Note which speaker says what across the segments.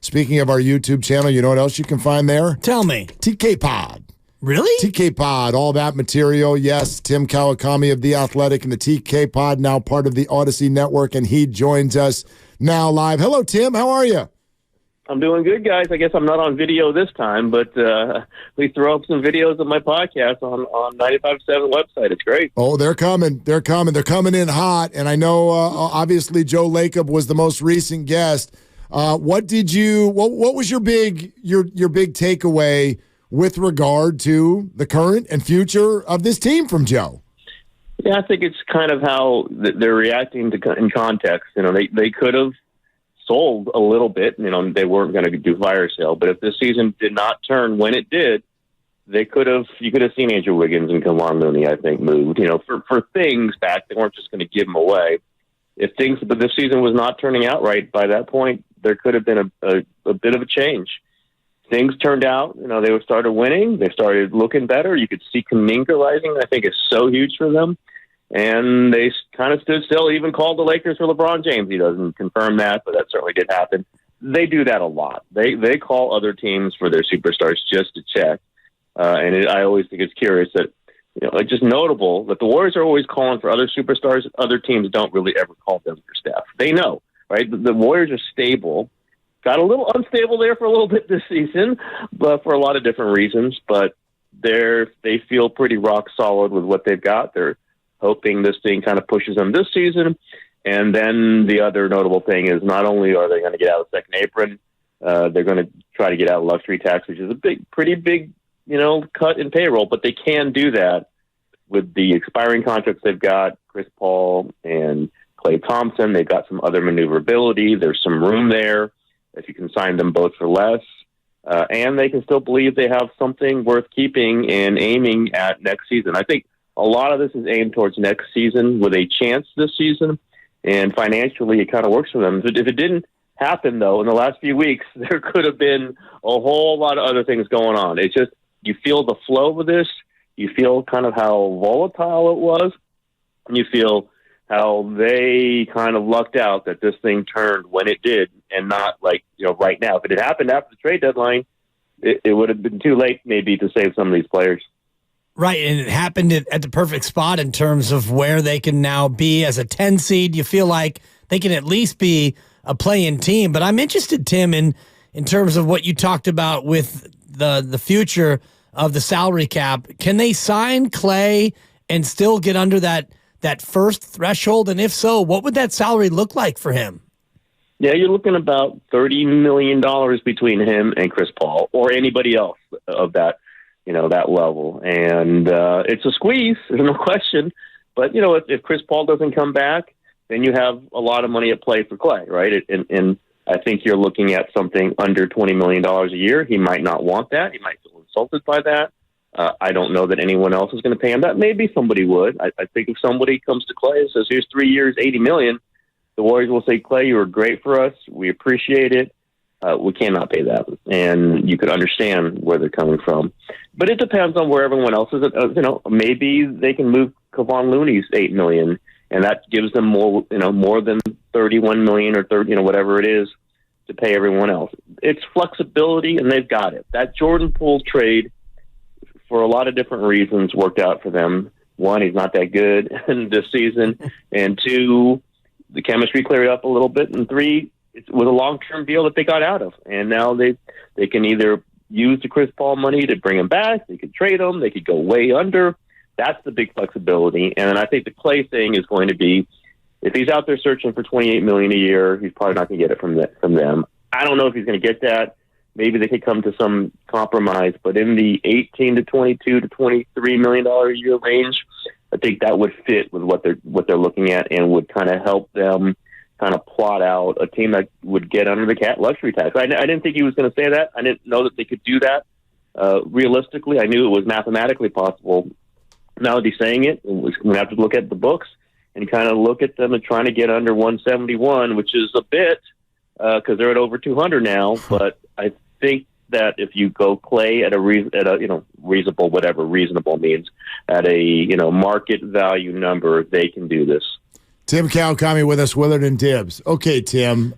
Speaker 1: Speaking of our YouTube channel, you know what else you can find there?
Speaker 2: Tell me.
Speaker 1: TK Pod.
Speaker 2: Really?
Speaker 1: TK Pod, all that material. Yes, Tim Kawakami of The Athletic and the TK Pod, now part of the Odyssey Network, and he joins us now live. Hello, Tim. How are you?
Speaker 3: I'm doing good, guys. I guess I'm not on video this time, but we throw up some videos of my podcast on 95.7 website. It's great.
Speaker 1: Oh, they're coming. They're coming. They're coming in hot. And I know, obviously, Joe Lacob was the most recent guest. What was your big takeaway with regard to the current and future of this team from Joe?
Speaker 3: Yeah, I think it's kind of how they're reacting to in context. You know, they could have sold a little bit. You know, they weren't going to do fire sale, but if this season did not turn when it did, you could have seen Andrew Wiggins and Kevon Looney, I think, moved. You know, for things back, they weren't just going to give them away. But this season was not turning out right by that point, there could have been a bit of a change. Things turned out, you know, they started winning. They started looking better. You could see Kuminga rising. I think it's so huge for them. And they kind of stood still, even called the Lakers for LeBron James. He doesn't confirm that, but that certainly did happen. They do that a lot. They call other teams for their superstars just to check. I always think it's curious that, you know, it's just notable that the Warriors are always calling for other superstars. Other teams don't really ever call them for staff. They know, right? The Warriors are stable. Got a little unstable there for a little bit this season, but for a lot of different reasons. But they feel pretty rock solid with what they've got. They're hoping this thing kind of pushes them this season. And then the other notable thing is not only are they going to get out of the second apron, they're going to try to get out of luxury tax, which is a pretty big, you know, cut in payroll. But they can do that with the expiring contracts they've got, Chris Paul and Klay Thompson. They've got some other maneuverability. There's some room there if you can sign them both for less. And they can still believe they have something worth keeping and aiming at next season. I think a lot of this is aimed towards next season with a chance this season. And financially, it kind of works for them. If it didn't happen, though, in the last few weeks, there could have been a whole lot of other things going on. It's just, you feel the flow of this. You feel kind of how volatile it was. And you feel how they kind of lucked out that this thing turned when it did and not like, you know, right now. If it had happened after the trade deadline, it would have been too late maybe to save some of these players.
Speaker 2: Right, and it happened at the perfect spot in terms of where they can now be as a 10 seed. You feel like they can at least be a play-in team. But I'm interested, Tim, in terms of what you talked about with the future of the salary cap. Can they sign Klay and still get under that first threshold? And if so, what would that salary look like for him?
Speaker 3: Yeah, you're looking about $30 million between him and Chris Paul or anybody else of that, you know, that level. And it's a squeeze, there's no question. But, you know, if Chris Paul doesn't come back, then you have a lot of money at play for Klay, right? And I think you're looking at something under $20 million a year. He might not want that. He might feel insulted by that. I don't know that anyone else is going to pay him that. Maybe somebody would. I think if somebody comes to Klay and says, here's 3 years, $80 million, the Warriors will say, Klay, you were great for us. We appreciate it. We cannot pay that. And you could understand where they're coming from. But it depends on where everyone else is. You know, maybe they can move Kevon Looney's $8 million, and that gives them more, you know, more than $31 million or 30, you know, whatever it is to pay everyone else. It's flexibility, and they've got it. That Jordan Poole trade, for a lot of different reasons, worked out for them. One, he's not that good this season. And two, the chemistry cleared up a little bit. And three, it was a long-term deal that they got out of. And now they can either use the Chris Paul money to bring him back. They could trade him. They could go way under. That's the big flexibility. And I think the Klay thing is going to be, if he's out there searching for $28 million a year, he's probably not going to get it from them. I don't know if he's going to get that. Maybe they could come to some compromise, but in the $18 to $22 to $23 million a year range, I think that would fit with what they're looking at and would kind of help them kind of plot out a team that would get under the luxury tax. I didn't think he was going to say that. I didn't know that they could do that. Realistically, I knew it was mathematically possible. Now that he's saying it, we have to look at the books and kind of look at them and trying to get under 171, which is a bit because they're at over 200 now. But I think that if you go Klay at a reasonable, whatever reasonable means, at a market value number, they can do this.
Speaker 1: Tim Kawakami with us, Willard and Dibs. Okay, Tim.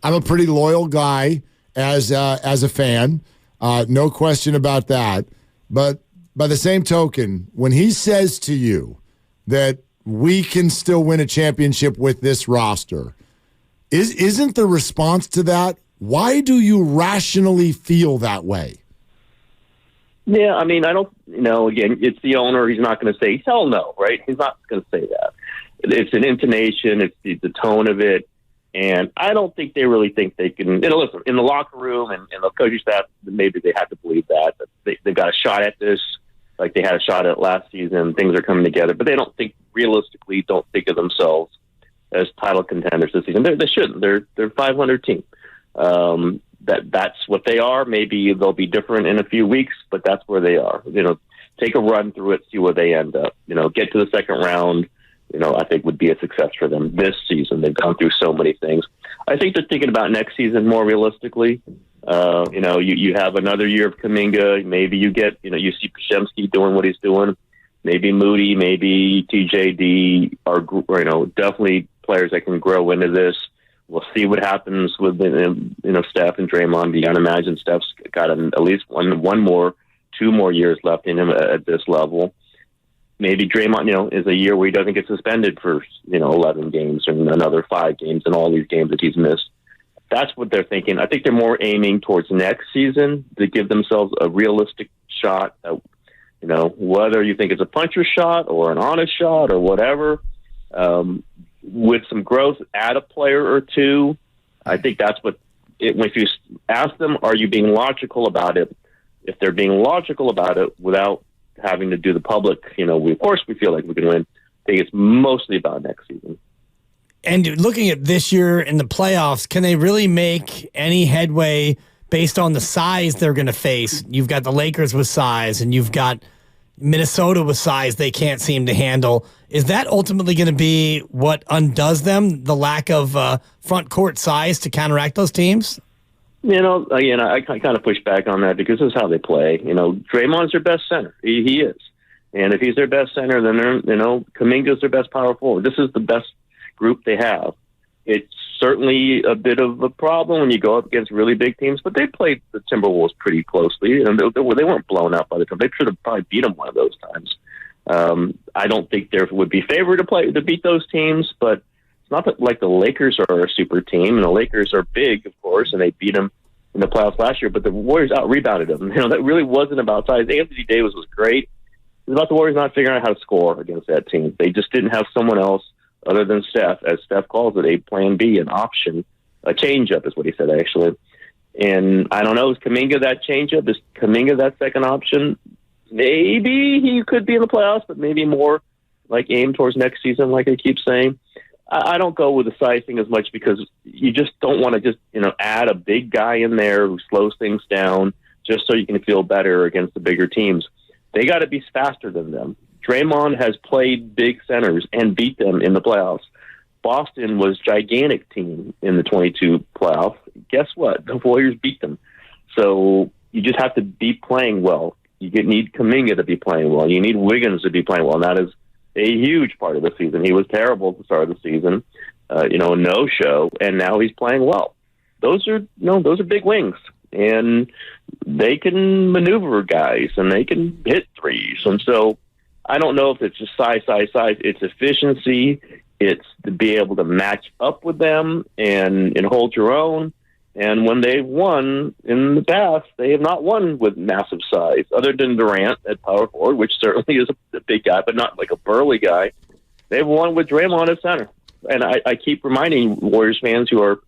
Speaker 1: I'm a pretty loyal guy as a fan. No question about that. But by the same token, when he says to you that we can still win a championship with this roster, isn't the response to that, why do you rationally feel that way?
Speaker 3: Yeah, I mean, I don't, again, it's the owner. He's not going to say, hell no, right? He's not going to say that. It's an intonation. It's the tone of it. And I don't think they really think they can, listen, in the locker room and the coaching staff, maybe they have to believe that they've got a shot at this, like they had a shot at it last season. Things are coming together, but they don't think, realistically, don't think of themselves as title contenders this season. They shouldn't. They're a 500 team. That's what they are. Maybe they'll be different in a few weeks, but that's where they are. Take a run through it, see where they end up. Get to the second round. I think would be a success for them this season. They've gone through so many things. I think they're thinking about next season more realistically. You have another year of Kuminga. Maybe you get, you see Podziemski doing what he's doing. Maybe Moody, maybe TJD are, definitely players that can grow into this. We'll see what happens with Steph and Draymond. You can imagine Steph's got at least two more years left in him at this level. Maybe Draymond, is a year where he doesn't get suspended for 11 games and another 5 games and all these games that he's missed. That's what they're thinking. I think they're more aiming towards next season to give themselves a realistic shot at, whether you think it's a puncher's shot or an honest shot or whatever. With some growth, add a player or two. I think that's if you ask them, are you being logical about it? If they're being logical about it without having to do the public, of course we feel like we can win. I think it's mostly about next season.
Speaker 2: And looking at this year in the playoffs, can they really make any headway based on the size they're going to face? You've got the Lakers with size, and you've got Minnesota with size they can't seem to handle. Is that ultimately going to be what undoes them, the lack of front court size to counteract those teams?
Speaker 3: Again, I kind of push back on that because this is how they play. Draymond's their best center. He is. And if he's their best center, then Kuminga's their best power forward. This is the best group they have. It's certainly a bit of a problem when you go up against really big teams, but they played the Timberwolves pretty closely, and they weren't blown out by the time. They should have probably beat them one of those times. I don't think there would be favor to beat those teams, but it's not that like the Lakers are a super team, and the Lakers are big, of course, and they beat them in the playoffs last year, but the Warriors out-rebounded them. That really wasn't about size. Anthony Davis was great. It was about the Warriors not figuring out how to score against that team. They just didn't have someone else other than Steph, as Steph calls it, a plan B, an option, a change-up is what he said, actually. And I don't know, is Kuminga that change-up? Is Kuminga that second option? Maybe he could be in the playoffs, but maybe more like aim towards next season, like I keep saying. I don't go with the size thing as much because you just don't want to just, add a big guy in there who slows things down just so you can feel better against the bigger teams. They got to be faster than them. Draymond has played big centers and beat them in the playoffs. Boston was a gigantic team in the 22 playoff. Guess what? The Warriors beat them. So you just have to be playing well. You need Kuminga to be playing well. You need Wiggins to be playing well. And that is a huge part of the season. He was terrible at the start of the season, no-show, and now he's playing well. Those are big wings, and they can maneuver guys, and they can hit threes. And so I don't know if it's just size. It's efficiency. It's to be able to match up with them and hold your own. And when they've won in the past, they have not won with massive size, other than Durant at power forward, which certainly is a big guy, but not like a burly guy. They've won with Draymond at center. And I keep reminding Warriors fans who are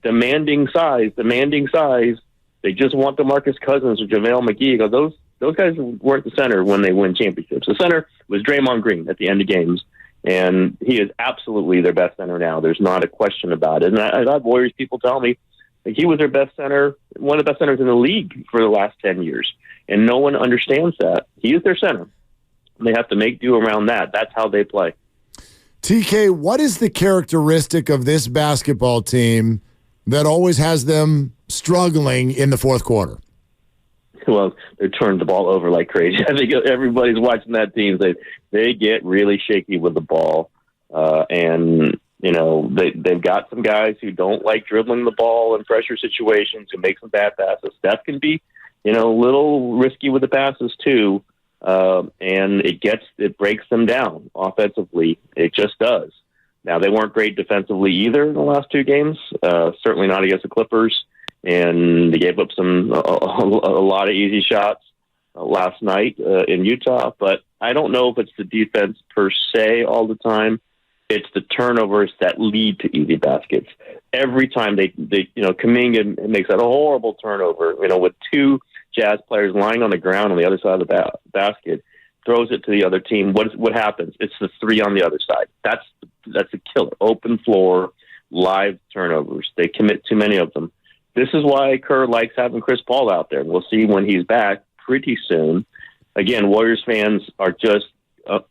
Speaker 3: demanding size. They just want DeMarcus Cousins or JaVale McGee. Those guys weren't the center when they win championships. The center was Draymond Green at the end of games, and he is absolutely their best center now. There's not a question about it. And I have Warriors people tell me he was their best center, one of the best centers in the league for the last 10 years, and no one understands that. He is their center. They have to make do around that. That's how they play.
Speaker 1: TK, what is the characteristic of this basketball team that always has them struggling in the fourth quarter?
Speaker 3: Well, they turned the ball over like crazy. I think everybody's watching that team. They get really shaky with the ball, and They've got some guys who don't like dribbling the ball in pressure situations, who make some bad passes. Steph can be, a little risky with the passes too, and it breaks them down offensively. It just does. Now, they weren't great defensively either in the last two games, certainly not against the Clippers, and they gave up a lot of easy shots last night in Utah. But I don't know if it's the defense per se all the time. It's the turnovers that lead to easy baskets. Every time Kuminga makes that horrible turnover, with two Jazz players lying on the ground on the other side of the basket, throws it to the other team. What happens? It's the three on the other side. That's a killer. Open floor, live turnovers. They commit too many of them. This is why Kerr likes having Chris Paul out there. We'll see when he's back pretty soon. Again, Warriors fans are just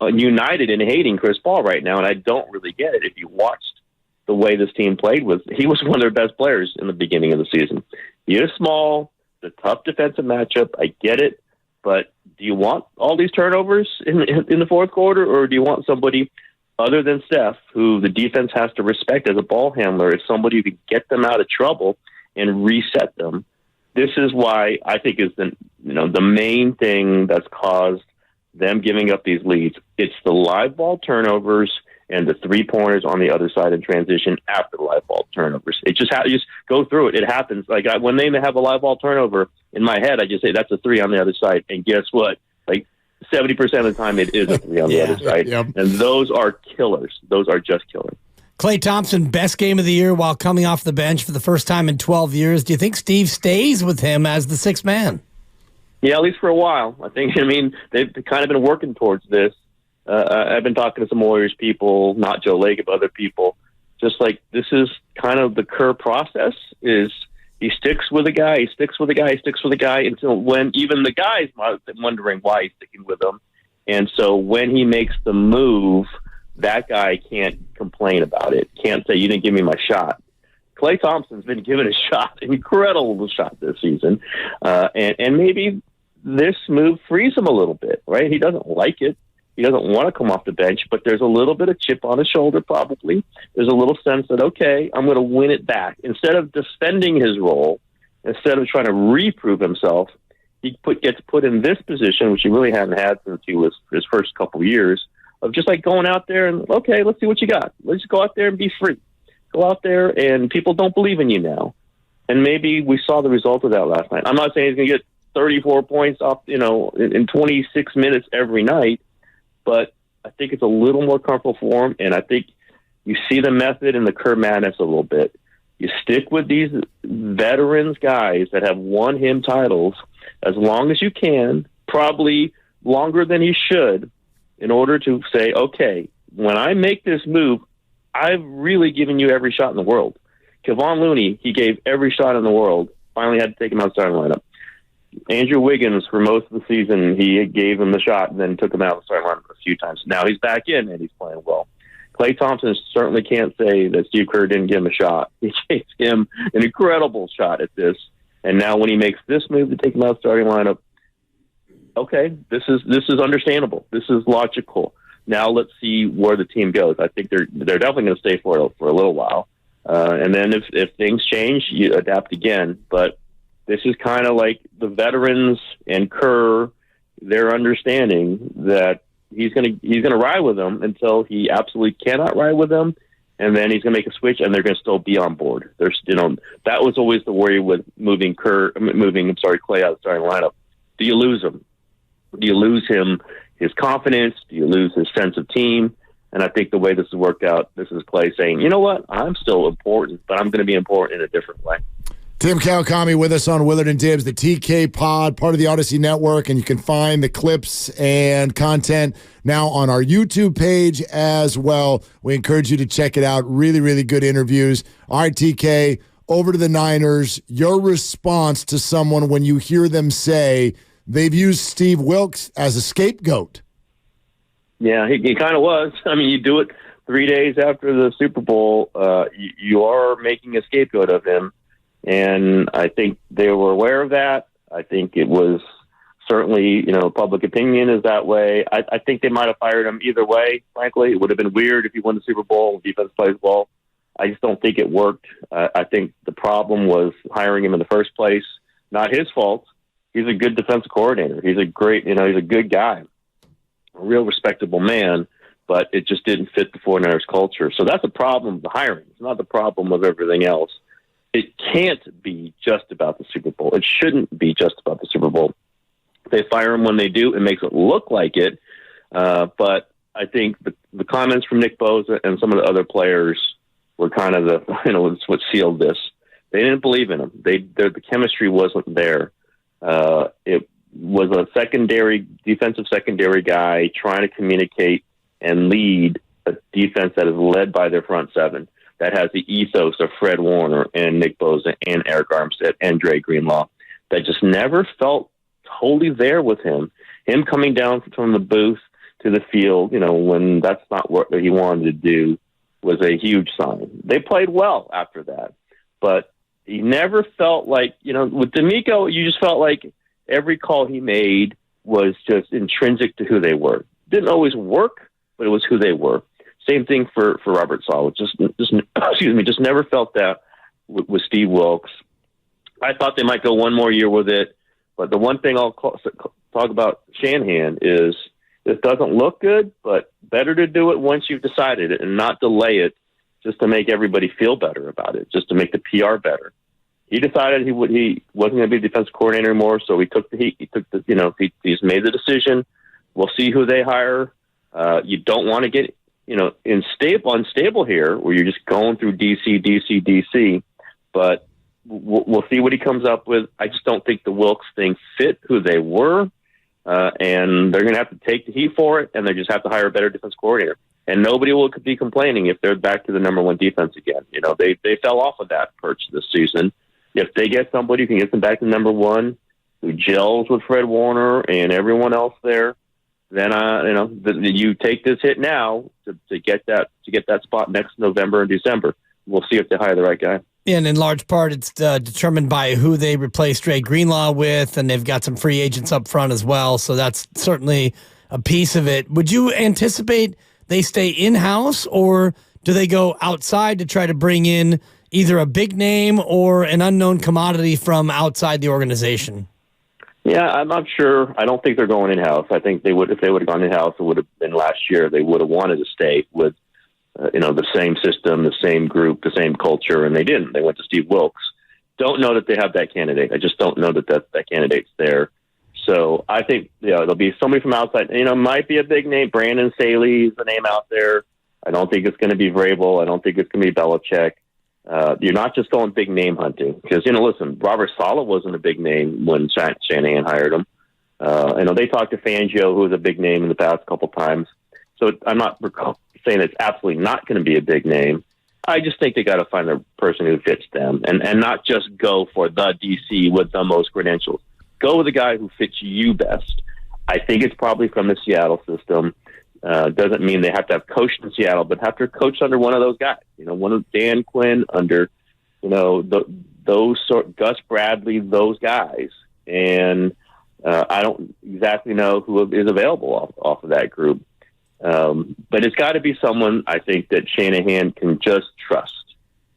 Speaker 3: united in hating Chris Paul right now, and I don't really get it. If you watched the way this team played, he was one of their best players in the beginning of the season. He is small, the tough defensive matchup. I get it, but do you want all these turnovers in the fourth quarter, or do you want somebody other than Steph, who the defense has to respect as a ball handler, is somebody who can get them out of trouble and reset them? This is why I think is the main thing that's caused them giving up these leads. It's the live ball turnovers and the 3-pointers on the other side in transition after the live ball turnovers. It just you just go through it. It happens. When they have a live ball turnover, in my head, I just say that's a 3 on the other side. And guess what? 70% of the time, it is a 3 on the other side. Yep. And those are killers. Those are just killers.
Speaker 2: Klay Thompson, best game of the year while coming off the bench for the first time in 12 years. Do you think Steve stays with him as the sixth man?
Speaker 3: Yeah, at least for a while. I think, they've kind of been working towards this. I've been talking to some Warriors people, not Joe Lake, but other people. Just this is kind of the Kerr process is he sticks with a guy, until when even the guy's wondering why he's sticking with him. And so when he makes the move, that guy can't complain about it. Can't say, you didn't give me my shot. Klay Thompson's been given a shot, incredible shot this season. And maybe this move frees him a little bit, right? He doesn't like it. He doesn't want to come off the bench, but there's a little bit of chip on his shoulder probably. There's a little sense that, okay, I'm going to win it back. Instead of defending his role, instead of trying to reprove himself, he gets put in this position, which he really hadn't had since he was his first couple years, of just going out there and, okay, let's see what you got. Let's go out there and be free. Go out there, and people don't believe in you now. And maybe we saw the result of that last night. I'm not saying he's going to get 34 points off, in 26 minutes every night, but I think it's a little more comfortable for him, and I think you see the method in the Kerr madness a little bit. You stick with these veterans guys that have won him titles as long as you can, probably longer than he should, in order to say, okay, when I make this move, I've really given you every shot in the world. Kevon Looney, he gave every shot in the world. Finally had to take him out of the starting lineup. Andrew Wiggins, for most of the season, he gave him the shot and then took him out of the starting lineup a few times. Now he's back in and he's playing well. Klay Thompson certainly can't say that Steve Kerr didn't give him a shot. He gave him an incredible shot at this. And now when he makes this move to take him out of the starting lineup, okay, this is understandable. This is logical. Now let's see where the team goes. I think they're definitely going to stay for a little while. And then if things change, you adapt again. But this is kind of like the veterans and Kerr, they're understanding that he's gonna ride with them until he absolutely cannot ride with them, and then he's gonna make a switch, and they're gonna still be on board. There's that was always the worry with moving Klay out of the starting lineup. Do you lose him? Do you lose him his confidence? Do you lose his sense of team? And I think the way this has worked out, this is Klay saying, you know what, I'm still important, but I'm going to be important in a different way.
Speaker 1: Tim Kawakami with us on Willard and Dibs, the TK Pod, part of the Odyssey Network, and you can find the clips and content now on our YouTube page as well. We encourage you to check it out. Really, really good interviews. All right, TK, over to the Niners. Your response to someone when you hear them say they've used Steve Wilks as a scapegoat.
Speaker 3: Yeah, he kind of was. I mean, you do it 3 days after the Super Bowl. You are making a scapegoat of him. And I think they were aware of that. I think it was Certainly, public opinion is that way. I think they might have fired him either way, frankly. It would have been weird if he won the Super Bowl and defense plays well. I just don't think it worked. I think the problem was hiring him in the first place. Not his fault. He's a good defensive coordinator. He's a great, he's a good guy, a real respectable man, but it just didn't fit the 49ers culture. So that's a problem of the hiring. It's not the problem of everything else. It can't be just about the Super Bowl. It shouldn't be just about the Super Bowl. If they fire him when they do, it makes it look like it. But I think the comments from Nick Bosa and some of the other players were kind of it's what sealed this. They didn't believe in him. The chemistry wasn't there. It was a defensive secondary guy trying to communicate and lead a defense that is led by their front seven, that has the ethos of Fred Warner and Nick Bosa and Eric Armstead and Dre Greenlaw, that just never felt totally there with him. Him coming down from the booth to the field, when that's not what he wanted to do, was a huge sign. They played well after that, but he never felt like, with D'Amico, you just felt like every call he made was just intrinsic to who they were. Didn't always work, but it was who they were. Same thing for Robert Saleh. Just never felt that with Steve Wilks. I thought they might go one more year with it, but the one thing I'll talk about Shanahan is it doesn't look good, but better to do it once you've decided it and not delay it just to make everybody feel better about it, just to make the PR better. He decided he wasn't going to be the defensive coordinator anymore, so he took the heat. He's made the decision. We'll see who they hire. You don't want to get unstable here, where you're just going through DC. But we'll see what he comes up with. I just don't think the Wilks thing fit who they were, and they're going to have to take the heat for it, and they just have to hire a better defense coordinator. And nobody will be complaining if they're back to the number one defense again. They fell off of that perch this season. If they get somebody who can get them back to number one, who gels with Fred Warner and everyone else there, then you take this hit now to get that spot next November and December. We'll see if they hire the right guy.
Speaker 2: And in large part, it's determined by who they replace Dre Greenlaw with, and they've got some free agents up front as well. So that's certainly a piece of it. Would you anticipate they stay in-house, or do they go outside to try to bring in either a big name or an unknown commodity from outside the organization?
Speaker 3: Yeah, I'm not sure. I don't think they're going in-house. I think if they would have gone in-house, it would have been last year. They would have wanted to stay with, the same system, the same group, the same culture, and they didn't. They went to Steve Wilks. Don't know that they have that candidate. I just don't know that candidate's there. So I think there'll be somebody from outside. Might be a big name. Brandon Staley is the name out there. I don't think it's going to be Vrabel. I don't think it's going to be Belichick. You're not just going big name hunting because, listen, Robert Saleh wasn't a big name when Shanahan hired him. They talked to Fangio, who was a big name in the past couple times. So I'm not saying it's absolutely not going to be a big name. I just think they got to find the person who fits them and not just go for the DC with the most credentials. Go with the guy who fits you best. I think it's probably from the Seattle system. Doesn't mean they have to have coached in Seattle, but have to coach under one of those guys. One of Dan Quinn, under Gus Bradley, those guys. And I don't exactly know who is available off of that group, but it's got to be someone I think that Shanahan can just trust.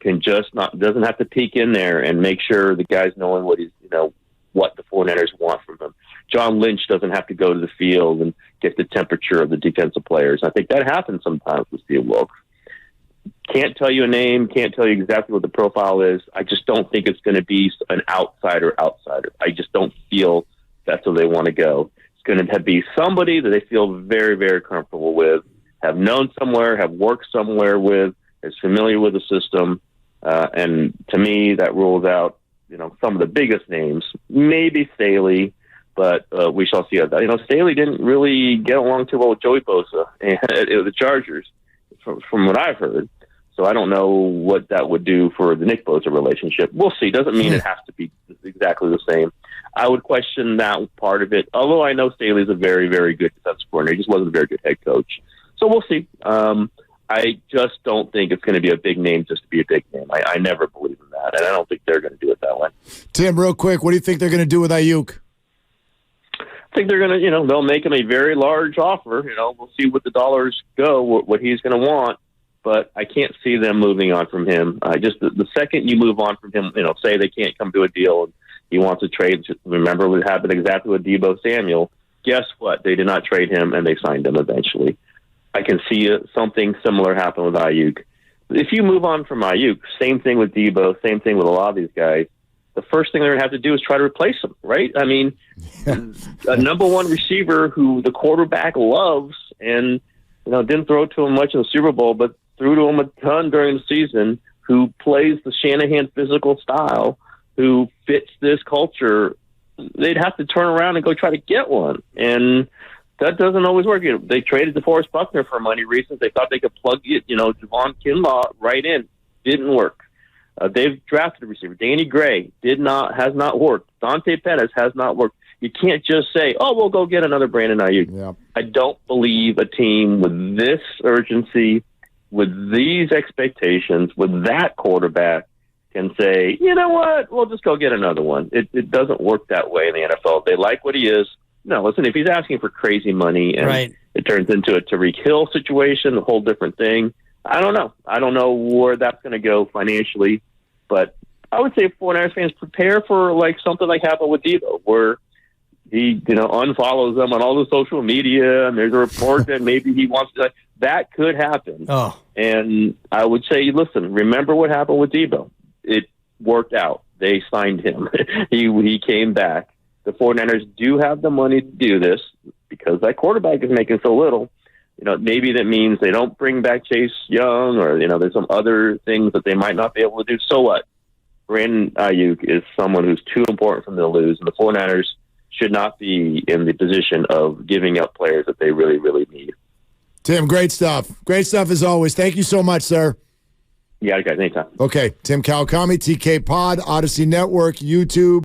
Speaker 3: Doesn't have to peek in there and make sure the guy's knowing what what the 49ers want from him. John Lynch doesn't have to go to the field and get the temperature of the defensive players. I think that happens sometimes with Steve Wilks. Can't tell you a name, can't tell you exactly what the profile is. I just don't think it's going to be an outsider. I just don't feel that's where they want to go. It's going to be somebody that they feel very, very comfortable with, have known somewhere, have worked somewhere with, is familiar with the system. And to me, that rules out some of the biggest names, maybe Staley, but we shall see. Staley didn't really get along too well with Joey Bosa and the Chargers, from what I've heard. So I don't know what that would do for the Nick Bosa relationship. We'll see. Doesn't mean it has to be exactly the same. I would question that part of it, although I know Staley's a very, very good defensive coordinator. He just wasn't a very good head coach. So we'll see. I just don't think it's going to be a big name just to be a big name. I never believe in that, and I don't think they're going to do it that way.
Speaker 1: Tim, real quick, what do you think they're going to do with Ayuk?
Speaker 3: I think they're going to, they'll make him a very large offer. We'll see what the dollars go, what he's going to want. But I can't see them moving on from him. Just the second you move on from him, say they can't come to a deal and he wants to trade. Just remember what happened exactly with Deebo Samuel. Guess what? They did not trade him, and they signed him eventually. I can see something similar happen with Ayuk. If you move on from Ayuk, same thing with Deebo, same thing with a lot of these guys. The first thing they're going to have to do is try to replace him, right? I mean, a number one receiver who the quarterback loves and didn't throw to him much in the Super Bowl, but threw to him a ton during the season, who plays the Shanahan physical style, who fits this culture, they'd have to turn around and go try to get one. And that doesn't always work. They traded DeForest Buckner for money recently. They thought they could plug it, Javon Kinlaw right in. Didn't work. They've drafted a receiver. Danny Gray has not worked. Dante Pettis has not worked. You can't just say, we'll go get another Brandon Ayuk.
Speaker 1: Yeah.
Speaker 3: I don't believe a team with this urgency, with these expectations, with that quarterback can say, you know what, we'll just go get another one. It doesn't work that way in the NFL. They like what he is. No, listen, if he's asking for crazy money and it turns into a Tyreek Hill situation, a whole different thing, I don't know. I don't know where that's going to go financially. But I would say 49ers fans prepare for something like happened with Deebo, where he unfollows them on all the social media, and there's a report that maybe he wants to. That could happen.
Speaker 2: Oh.
Speaker 3: And I would say, listen, remember what happened with Deebo. It worked out. They signed him. He came back. The 49ers do have the money to do this because that quarterback is making so little. Maybe that means they don't bring back Chase Young, or, there's some other things that they might not be able to do. So what? Brandon Ayuk is someone who's too important for them to lose, and the 49ers should not be in the position of giving up players that they really, really need.
Speaker 1: Tim, great stuff. Great stuff as always. Thank you so much, sir.
Speaker 3: Yeah, guys, anytime.
Speaker 1: Okay, Tim Kawakami, TK Pod, Odyssey Network, YouTube.